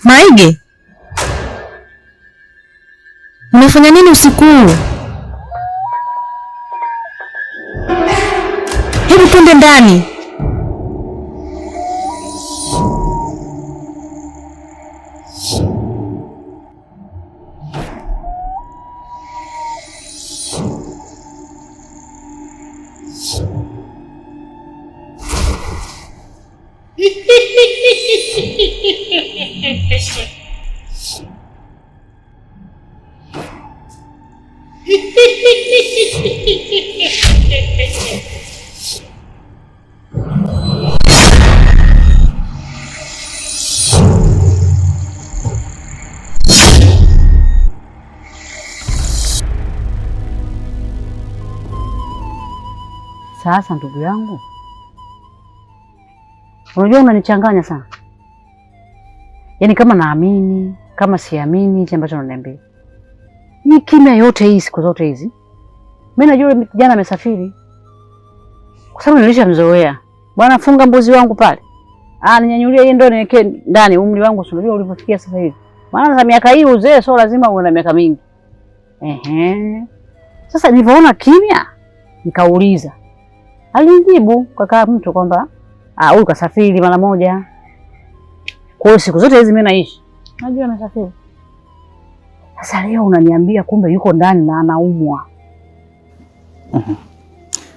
Maige, unafanya nini usiku huu? Hebu twende ndani. Sasa ndugu yangu, unajua unanichanganya sana. Yaani kama naamini, kama siamini hichi ambacho unaniambia. Ni kimya yote hii siku zote hizi. Mimi najua jana amesafiri. Kwa sababu nilishamzoea. Bwana funga mbuzi wangu pale. Ninyanyulie yeye ndio niweke ndani umri wangu unajua ulivyofikia sasa hivi. Maana za miaka hii uzee sio lazima uwe na miaka mingi. Sasa nilipoona kimya nikauliza. Alinijibu kaka mtu kwamba huyu kasafiri mara moja. Kwa hiyo siku zote hizi mimi naishi. Najua amesafiri. Sasa leo unaniambia kumbe yuko ndani na anaumwa.